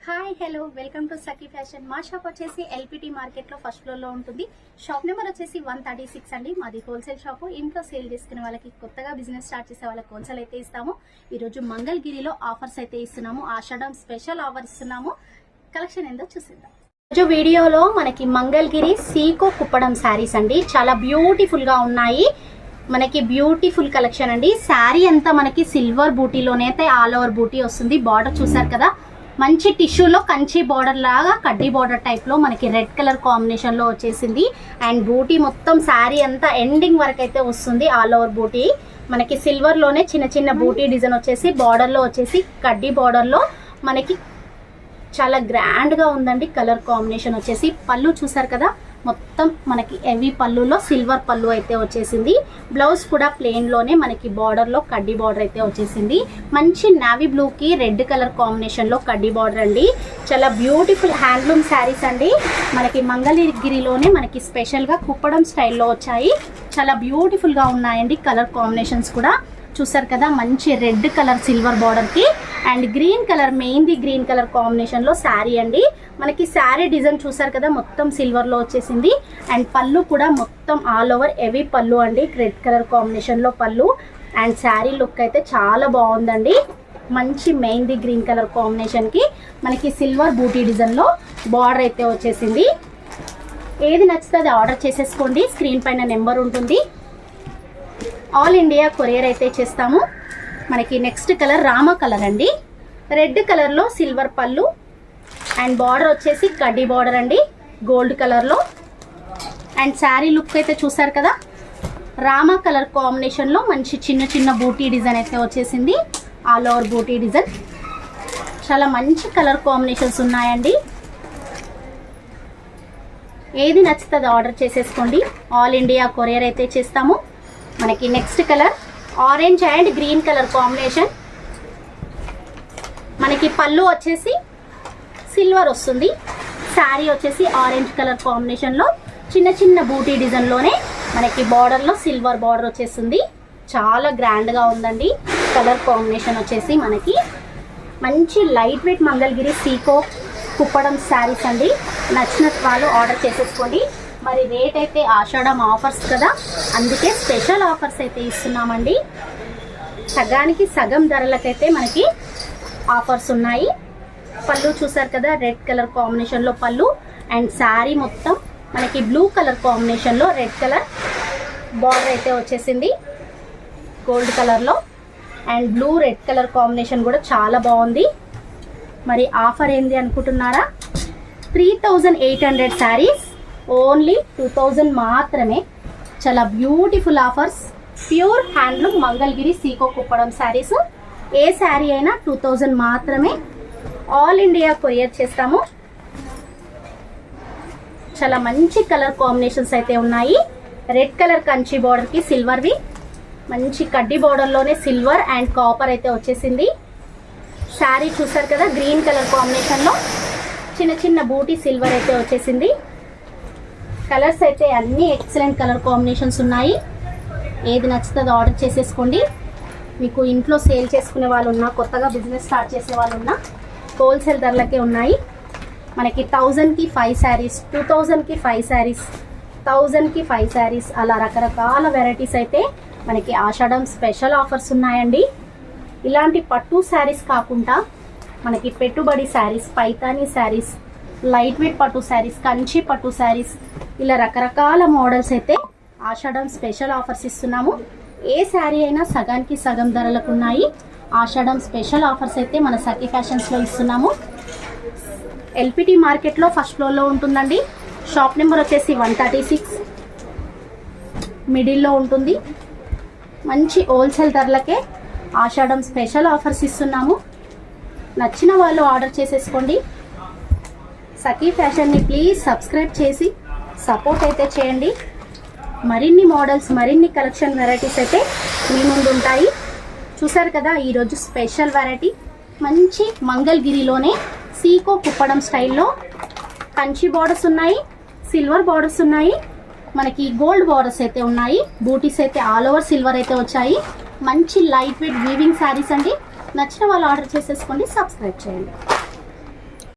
Hi hello welcome to Sakhi fashion. మా shop వచ్చేసి LPT market లో ఫస్ట్ ఫ్లోర్ లో ఉంటుంది. షాప్ నెంబర్ వచ్చేసి 136 అండి. మాది హోల్సేల్ షాప్. ఇంట్లో సేల్ చేసుకునే వాళ్ళకి, కొత్తగా బిజినెస్ స్టార్ట్ చేసే వాళ్ళకి హోల్సేల్ అయితే ఇస్తాము. ఈ రోజు మంగళగిరిలో ఆఫర్స్ అయితే ఇస్తున్నాము. ఆషాఢం స్పెషల్ ఆఫర్ ఇస్తున్నాము. కలెక్షన్ ఏందో చూసేద్దాం. రోజు వీడియోలో మనకి మంగళగిరి సీకో కుప్పడం శారీస్ అండి. చాలా బ్యూటిఫుల్ గా ఉన్నాయి. మనకి బ్యూటిఫుల్ కలెక్షన్ అండి. శారీ అంతా మనకి సిల్వర్ బూటీలోనే అయితే ఆల్ ఓవర్ బూటీ వస్తుంది. బార్డర్ చూసారు కదా, మంచి టిష్యూలో కంచి బార్డర్ లాగా కడ్డీ బార్డర్ టైప్ లో మనకి రెడ్ కలర్ కాంబినేషన్ లో వచ్చేసింది. అండ్ బూటీ మొత్తం శారీ అంతా ఎండింగ్ వరకు అయితే వస్తుంది. ఆల్ ఓవర్ బూటీ మనకి సిల్వర్ లోనే చిన్న చిన్న బూటీ డిజైన్ వచ్చేసి బార్డర్ లో వచ్చేసి కడ్డీ బార్డర్ లో మనకి చాలా గ్రాండ్ గా ఉందండి. కలర్ కాంబినేషన్ వచ్చేసి పళ్ళు చూసారు కదా, మొత్తం మనకి హెవీ పళ్ళులో సిల్వర్ పళ్ళు అయితే వచ్చేసింది. బ్లౌజ్ కూడా ప్లెయిన్ లోనే మనకి బార్డర్ లో కడ్డీ బార్డర్ అయితే వచ్చేసింది. మంచి నావీ బ్లూ కి రెడ్ కలర్ కాంబినేషన్ లో కడ్డీ బార్డర్ అండి. చాలా బ్యూటిఫుల్ హ్యాండ్లూమ్ శారీస్ అండి. మనకి మంగళగిరిలోనే మనకి స్పెషల్ గా కుప్పడం స్టైల్లో వచ్చాయి. చాలా బ్యూటిఫుల్ గా ఉన్నాయండి. కలర్ కాంబినేషన్స్ కూడా చూసారు కదా, మంచి రెడ్ కలర్ సిల్వర్ బార్డర్ కి అండ్ గ్రీన్ కలర్, మెయిన్ది గ్రీన్ కలర్ కాంబినేషన్ లో శారీ అండి. మనకి శారీ డిజైన్ చూసారు కదా, మొత్తం సిల్వర్ లో వచ్చేసింది. అండ్ పళ్ళు కూడా మొత్తం ఆల్ ఓవర్ హెవీ పళ్ళు అండి. రెడ్ కలర్ కాంబినేషన్ లో పళ్ళు. అండ్ శారీ లుక్ అయితే చాలా బాగుందండి. మంచి మెయిన్ది గ్రీన్ కలర్ కాంబినేషన్ కి మనకి సిల్వర్ బూటీ డిజైన్ లో బార్డర్ అయితే వచ్చేసింది. ఏది నచ్చితే అది ఆర్డర్ చేసేసుకోండి. స్క్రీన్ పైన నెంబర్ ఉంటుంది. ఆల్ ఇండియా కొరియర్ అయితే చేస్తాము. మనకి నెక్స్ట్ కలర్ రామా కలర్ అండి. రెడ్ కలర్ లో సిల్వర్ పళ్ళు అండ్ బార్డర్ వచ్చేసి కడ్డీ బార్డర్ అండి, గోల్డ్ కలర్ లో. అండ్ శారీ లుక్ అయితే చూసారు కదా, రామా కలర్ కాంబినేషన్ లో మంచి చిన్న చిన్న బూటీ డిజైన్ అయితే వచ్చేసింది. ఆల్ ఓవర్ బూటీ డిజైన్. చాలా మంచి కలర్ కాంబినేషన్స్ ఉన్నాయండి. ఏది నచ్చుతుంది ఆర్డర్ చేసేసుకోండి. ఆల్ ఇండియా కొరియర్ అయితే చేస్తాము. మనకి next colour orange and green colour combination. మనకి పళ్ళు వచ్చేసి సిల్వర్ వస్తుంది. శారీ వచ్చేసి ఆరెంజ్ కలర్ కాంబినేషన్ లో చిన్న చిన్న బూటీ డిజైన్ లోనే మనకి బార్డర్ లో సిల్వర్ బార్డర్ వచ్చేసింది. చాలా గ్రాండ్ గా ఉందండి. కలర్ కాంబినేషన్ వచ్చేసి మనకి మంచి లైట్ వెయిట్ మంగళగిరి సీకో కుప్పడం శారీస్ అండి. నచ్చిన వాళ్ళు ఆర్డర్ చేసేసుకోండి. మరి రేట్ అయితే ఆషాఢం ఆఫర్స్ కదా, అందుకే స్పెషల్ ఆఫర్స్ అయితే ఇస్తున్నామండి. సగానికి సగం ధరలకైతే మనకి ఆఫర్స్ ఉన్నాయి. పళ్ళు చూసారు కదా, రెడ్ కలర్ కాంబినేషన్ లో పళ్ళు. అండ్ శారీ మొత్తం మనకి బ్లూ కలర్ కాంబినేషన్ లో రెడ్ కలర్ బార్డర్ అయితే వచ్చేసింది గోల్డ్ కలర్ లో. And blue red colour combination కూడా చాలా బాగుంది. మరి ఆఫర్ ఏంది అనుకుంటున్నారా? 3800 శారీస్ ఓన్లీ 2000 మాత్రమే. చాలా beautiful offers. Pure handloom Mangalagiri Sico Kuppadam saris. ఏ శారీ అయినా 2000 మాత్రమే. ఆల్ ఇండియా కొరియర్ చేస్తాము. చాలా మంచి కలర్ కాంబినేషన్స్ అయితే ఉన్నాయి. రెడ్ కలర్ కంచి బార్డర్ కి సిల్వర్వి, మంచి కడ్డీ బార్డర్ లోనే సిల్వర్ అండ్ కాపర్ అయితే వచ్చేసింది. శారీ చూసారు కదా, గ్రీన్ కలర్ కాంబినేషన్ లో చిన్న చిన్న బూటీ సిల్వర్ అయితే వచ్చేసింది. కలర్స్ అయితే అన్ని ఎక్సలెంట్ కలర్ కాంబినేషన్స్ ఉన్నాయి. ఏది నచ్చుతుందో ఆర్డర్ చేసేసుకోండి. మీకు ఇంట్లో సేల్ చేసుకునే వాళ్ళు ఉన్నా, కొత్తగా బిజినెస్ స్టార్ట్ చేసే వాళ్ళు ఉన్నా, హోల్సేల్ ధరలకే ఉన్నాయి. మనకి 1000కి 5 శారీస్, 2000కి 5 శారీస్, 1000కి 5 శారీస్, అలా రకరకాల వెరైటీస్ అయితే మనకి ఆషాఢం స్పెషల్ ఆఫర్స్ ఉన్నాయండి. ఇలాంటి పట్టు శారీస్ కాకుండా మనకి పెట్టుబడి శారీస్, పైతానీ శారీస్, లైట్ వెయిట్ పట్టు శారీస్, కంచి పట్టు శారీస్, ఇలా రకరకాల మోడల్స్ అయితే ఆషాఢం స్పెషల్ ఆఫర్స్ ఇస్తున్నాము. ఏ శారీ అయినా సగానికి సగం ధరలకు ఉన్నాయి. ఆషాఢం స్పెషల్ ఆఫర్స్ అయితే మన సఖీ ఫ్యాషన్స్ లో ఇస్తున్నాము. ఎల్పిటి మార్కెట్ లో ఫస్ట్ ఫ్లోర్ లో ఉంటుందండి. షాప్ నెంబర్ వచ్చేసి 136 మిడిల్లో ఉంటుంది. మంచి హోల్సేల్ ధరలకే ఆషాఢం స్పెషల్ ఆఫర్స్ ఇస్తున్నాము. నచ్చిన వాళ్ళు ఆర్డర్ చేసేసుకోండి. సఖీ ఫ్యాషన్ని ప్లీజ్ సబ్స్క్రైబ్ చేసి సపోర్ట్ అయితే చేయండి. మరిన్ని మోడల్స్, మరిన్ని కలెక్షన్ వెరైటీస్ అయితే మీ ముందు ఉంటాయి. చూసారు కదా, ఈరోజు స్పెషల్ వెరైటీ మంచి మంగళగిరిలోనే సీకో కుప్పడం స్టైల్లో కంచి బార్డర్స్ ఉన్నాయి, సిల్వర్ బార్డర్స్ ఉన్నాయి, మనకి గోల్డ్ బార్డర్స్ అయితే ఉన్నాయి. బూటీస్ అయితే ఆల్ ఓవర్ సిల్వర్ అయితే వచ్చాయి. మంచి లైట్ వెయిట్ వీవింగ్ శారీస్ అండి. నచ్చిన వాళ్ళు ఆర్డర్ చేసేసుకోండి. సబ్స్క్రైబ్ చేయండి.